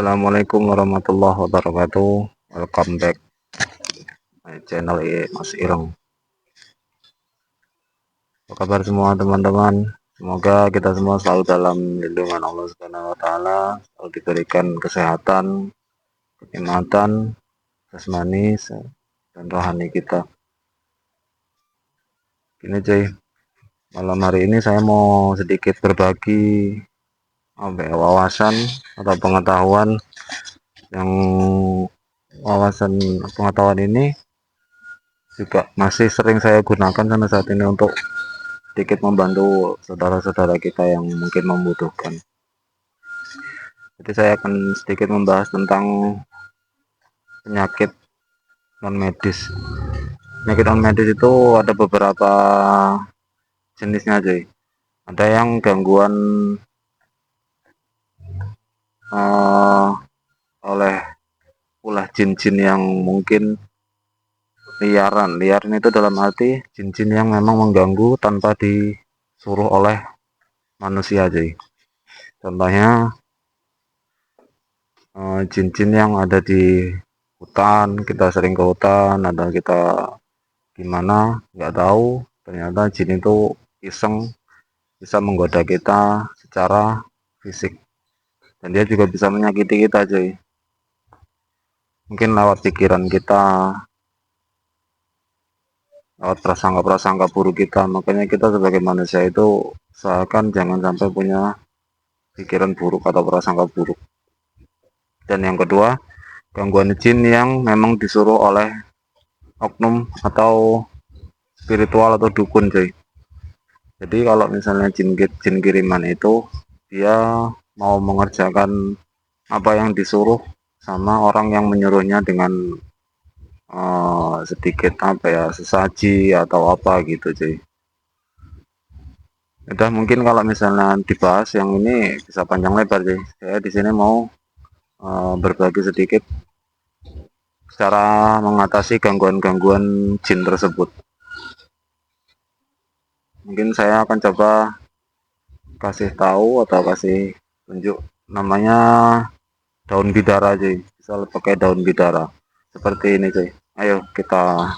Assalamualaikum warahmatullahi wabarakatuh. Welcome back my channel Mas Ireng. Apa kabar semua teman-teman? Semoga kita semua selalu dalam lindungan Allah Subhanahu wa taala, selalu diberikan kesehatan, kenikmatan jasmani dan rohani kita. Gini cuy, malam hari ini saya mau sedikit berbagi wawasan atau pengetahuan yang wawasan pengetahuan ini juga masih sering saya gunakan sampai saat ini untuk sedikit membantu saudara-saudara kita yang mungkin membutuhkan. Jadi saya akan sedikit membahas tentang penyakit non medis. Penyakit non medis itu ada beberapa jenisnya aja. Ada yang gangguan oleh ulah jin-jin yang mungkin liaran. Liaran itu dalam arti jin-jin yang memang mengganggu tanpa disuruh oleh manusia aja. Contohnya jin-jin yang ada di hutan, kita sering ke hutan atau kita gimana nggak tahu, ternyata jin itu iseng bisa menggoda kita secara fisik, dan dia juga bisa menyakiti kita cuy, mungkin lewat pikiran kita, lewat prasangka-prasangka buruk kita. Makanya kita sebagai manusia itu usahakan jangan sampai punya pikiran buruk atau prasangka buruk. Dan yang kedua, gangguan jin yang memang disuruh oleh oknum atau spiritual atau dukun cuy. Jadi kalau misalnya jin kiriman itu dia mau mengerjakan apa yang disuruh sama orang yang menyuruhnya dengan sedikit apa ya, sesaji atau apa gitu cuy. Udah, mungkin kalau misalnya dibahas yang ini bisa panjang lebar cuy. Saya di sini mau berbagi sedikit cara mengatasi gangguan-gangguan jin tersebut. Mungkin saya akan coba kasih tahu atau kasih tunjuk, namanya daun bidara cuy. Bisa pakai daun bidara seperti ini cuy. Ayo kita.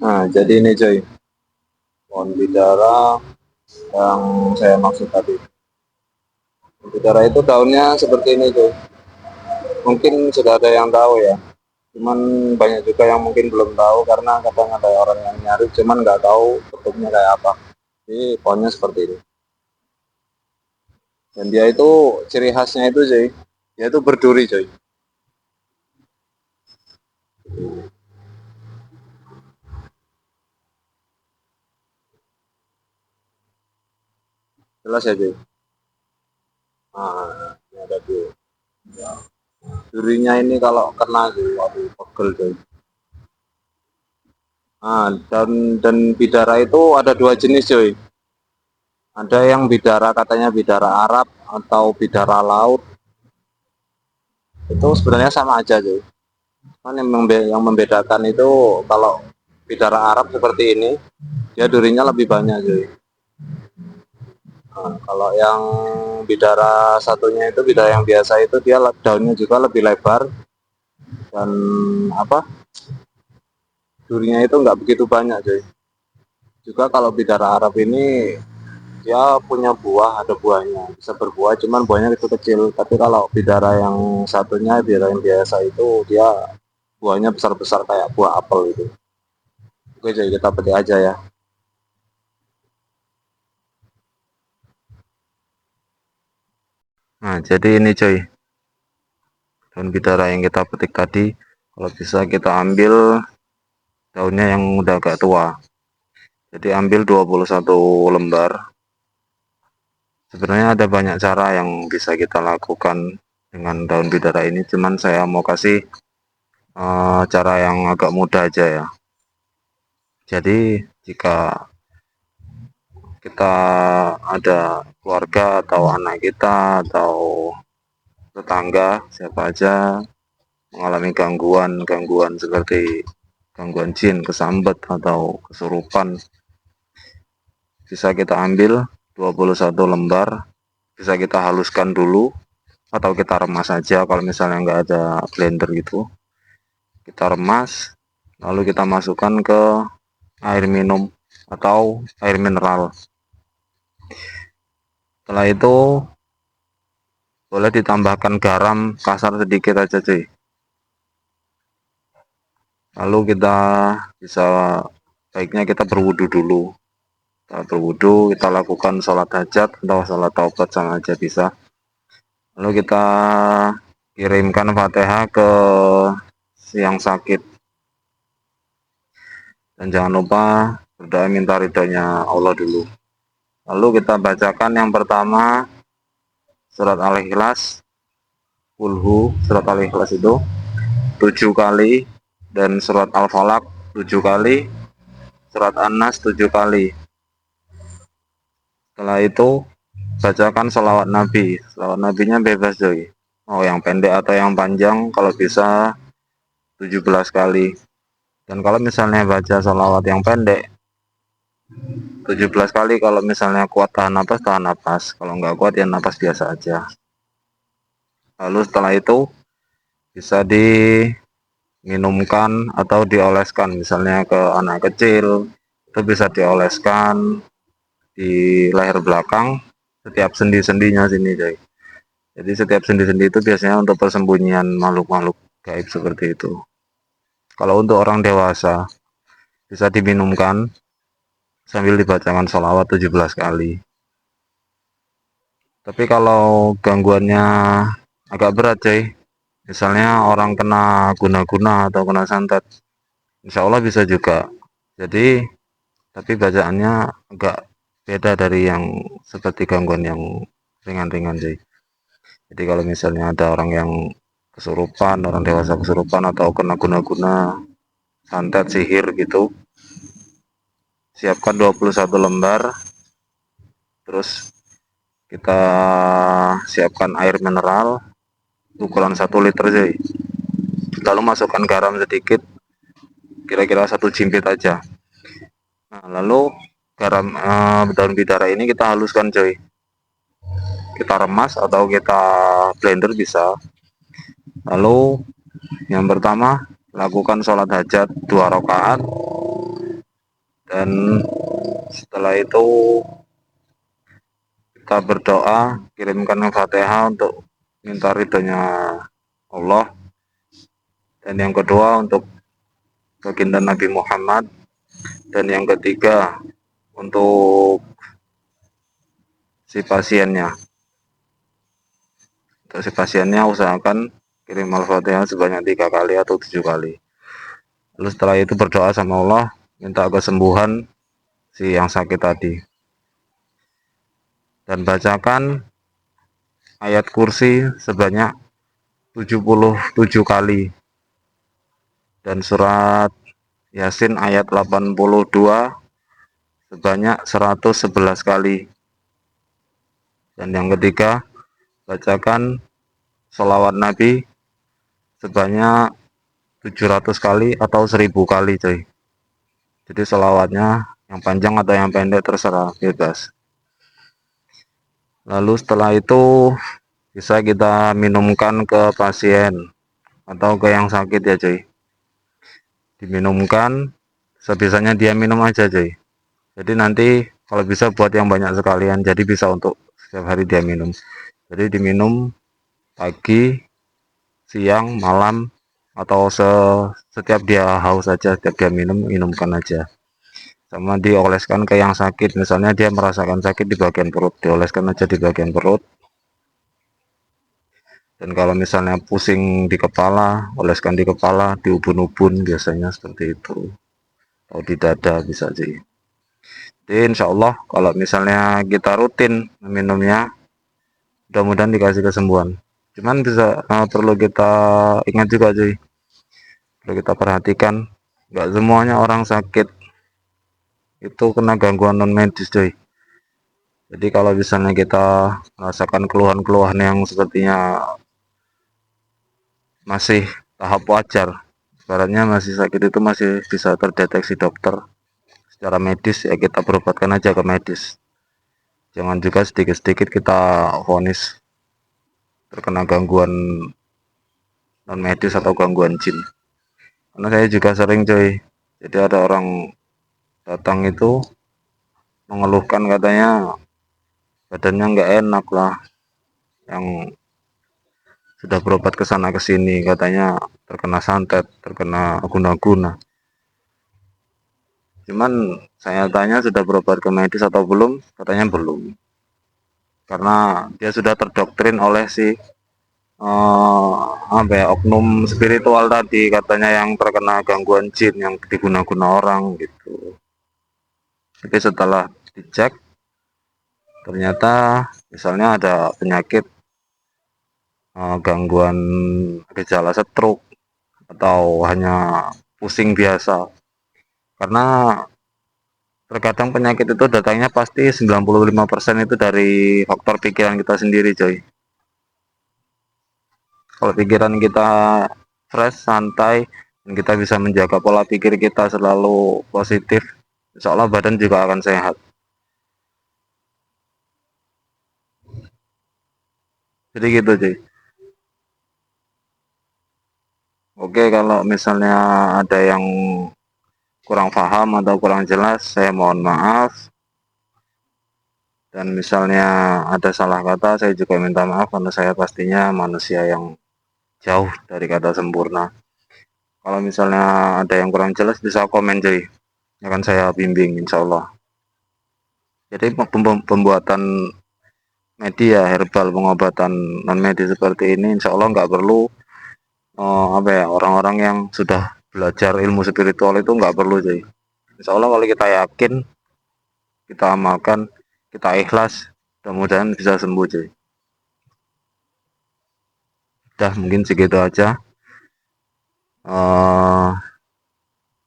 Nah, jadi ini cuy, daun bidara yang saya maksud tadi. Daun bidara itu daunnya seperti ini cuy. Mungkin sudah ada yang tahu ya, cuman banyak juga yang mungkin belum tahu karena kadang ada orang yang nyari cuman nggak tahu bentuknya kayak apa. Jadi pohonnya seperti ini, dan dia itu ciri khasnya itu cuy, dia itu berduri cuy. Jelas ya cuy. Nah, ini ada tuh ya. Durinya ini kalau kena cuy, waduh pegel cuy. Nah, dan bidara itu ada dua jenis cuy. Ada yang bidara katanya bidara Arab atau bidara laut. Itu sebenarnya sama aja cuy. Cuman yang membedakan itu kalau bidara Arab seperti ini, dia durinya lebih banyak cuy. Nah, kalau yang bidara satunya itu bidara yang biasa itu dia daunnya juga lebih lebar dan apa, durinya itu nggak begitu banyak cuy. Juga kalau bidara Arab ini dia punya buah, ada buahnya, bisa berbuah, cuman buahnya itu kecil. Tapi kalau bidara yang satunya, bidara yang biasa itu dia buahnya besar-besar kayak buah apel gitu. Oke, jadi kita petik aja ya. Nah, jadi ini coy, daun bidara yang kita petik tadi. Kalau bisa kita ambil daunnya yang udah agak tua. Jadi ambil 21 lembar. Sebenarnya ada banyak cara yang bisa kita lakukan dengan daun bidara ini, cuman saya mau kasih cara yang agak mudah aja ya. Jadi jika kita ada keluarga atau anak kita atau tetangga siapa aja mengalami gangguan seperti gangguan jin, kesambet atau kesurupan, bisa kita ambil 21 lembar bisa kita haluskan dulu atau kita remas saja. Kalau misalnya nggak ada blender gitu, kita remas, lalu kita masukkan ke air minum atau air mineral. Setelah itu boleh ditambahkan garam kasar sedikit aja cuy. Lalu kita bisa, baiknya kita berwudu dulu. Kita berwudu, kita lakukan sholat hajat atau sholat taubat sama aja bisa. Lalu kita kirimkan Fatihah ke yang sakit. Dan jangan lupa berdoa minta ridhonya Allah dulu. Lalu kita bacakan yang pertama surat Al-Ikhlas, Kulhu, surat Al-Ikhlas itu 7 kali, dan surat Al-Falaq 7 kali, surat An-Nas 7 kali. Setelah itu bacakan sholawat Nabi. Sholawat Nabinya bebas coy. Mau yang pendek atau yang panjang, kalau bisa 17 kali. Dan kalau misalnya baca sholawat yang pendek 17 kali, kalau misalnya kuat tahan napas, kalau nggak kuat ya napas biasa aja. Lalu setelah itu bisa diminumkan atau dioleskan, misalnya ke anak kecil itu bisa dioleskan di leher belakang setiap sendi-sendinya sini coy. Jadi setiap sendi-sendi itu biasanya untuk persembunyian makhluk-makhluk gaib seperti itu. Kalau untuk orang dewasa bisa diminumkan sambil dibacakan sholawat 17 kali. Tapi kalau gangguannya agak berat coy, misalnya orang kena guna-guna atau kena santet, insya Allah bisa juga. Jadi tapi bacaannya agak beda dari yang seperti gangguan yang ringan-ringan coy. Jadi kalau misalnya ada orang yang kesurupan, orang dewasa kesurupan atau kena guna-guna, santet, sihir gitu, siapkan 21 lembar, terus kita siapkan air mineral ukuran 1 liter coy. Lalu masukkan garam sedikit, kira-kira 1 jimpit aja. Nah, lalu garam daun bidara ini kita haluskan coy. Kita remas atau kita blender bisa. Lalu yang pertama lakukan sholat hajat 2 rakaat, dan setelah itu kita berdoa, kirimkan Fatihah untuk minta ridhonya Allah. Dan yang kedua untuk baginda Nabi Muhammad. Dan yang ketiga untuk si pasiennya. Untuk si pasiennya usahakan kirim Al-Fatihah sebanyak 3 kali atau 7 kali. Lalu setelah itu berdoa sama Allah, minta kesembuhan si yang sakit tadi. Dan bacakan ayat kursi sebanyak 77 kali. Dan surat Yasin ayat 82 sebanyak 111 kali. Dan yang ketiga, bacakan sholawat Nabi sebanyak 700 kali atau 1000 kali coy. Jadi sholawatnya yang panjang atau yang pendek terserah, bebas. Lalu setelah itu bisa kita minumkan ke pasien atau ke yang sakit ya coy. Diminumkan sebisanya dia minum aja coy. Jadi nanti kalau bisa buat yang banyak sekalian, jadi bisa untuk setiap hari dia minum. Jadi diminum pagi, siang, malam, atau setiap dia haus saja, setiap dia minumkan aja. Sama dioleskan ke yang sakit, misalnya dia merasakan sakit di bagian perut, dioleskan aja di bagian perut. Dan kalau misalnya pusing di kepala, oleskan di kepala, di ubun-ubun, biasanya seperti itu. Atau di dada bisa sih. Jadi insya Allah kalau misalnya kita rutin minumnya, mudah-mudahan dikasih kesembuhan. Cuman bisa perlu kita ingat juga cuy, perlu kita perhatikan, nggak semuanya orang sakit itu kena gangguan non medis cuy. Jadi kalau misalnya kita merasakan keluhan-keluhan yang sepertinya masih tahap wajar, ibaratnya masih sakit, itu masih bisa terdeteksi dokter secara medis, ya kita berobatkan aja ke medis. Jangan juga sedikit-sedikit kita vonis terkena gangguan non medis atau gangguan jin. Karena saya juga sering coy, jadi ada orang datang itu mengeluhkan katanya badannya nggak enak lah, yang sudah berobat ke sana ke sini katanya terkena santet, terkena guna-guna. Cuman saya tanya sudah berobat ke medis atau belum, katanya belum. Karena dia sudah terdoktrin oleh si apa ya, oknum spiritual tadi, katanya yang terkena gangguan jin yang diguna-guna orang gitu. Tapi setelah dicek ternyata misalnya ada penyakit gangguan gejala stroke atau hanya pusing biasa. Karena terkadang penyakit itu datangnya pasti 95% itu dari faktor pikiran kita sendiri coy. Kalau pikiran kita fresh, santai, dan kita bisa menjaga pola pikir kita selalu positif, insya Allah badan juga akan sehat. Jadi gitu cuy. Oke, kalau misalnya ada yang kurang paham atau kurang jelas, saya mohon maaf. Dan misalnya ada salah kata, saya juga minta maaf karena saya pastinya manusia yang jauh dari kata sempurna. Kalau misalnya ada yang kurang jelas bisa komen cuy, akan saya bimbing insya Allah. Jadi pembuatan media herbal, pengobatan non medis seperti ini insya Allah nggak perlu apa ya, orang-orang yang sudah belajar ilmu spiritual itu nggak perlu cuy. Insya Allah kalau kita yakin, kita amalkan, kita ikhlas, mudah-mudahan bisa sembuh cuy. Udah mungkin segitu aja uh,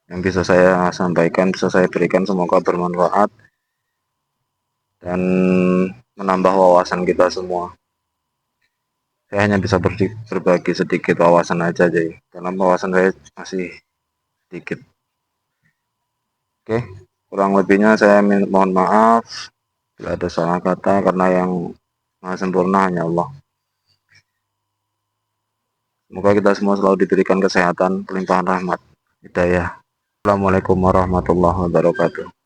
yang bisa saya sampaikan, bisa saya berikan, semoga bermanfaat dan menambah wawasan kita semua. Saya hanya bisa berbagi sedikit wawasan aja jadi, karena wawasan saya masih sedikit. Oke, kurang lebihnya saya mohon maaf bila ada salah kata, karena yang maha sempurna hanya Allah. Semoga kita semua selalu diberikan kesehatan, pelimpahan rahmat, hidayah. Assalamualaikum warahmatullahi wabarakatuh.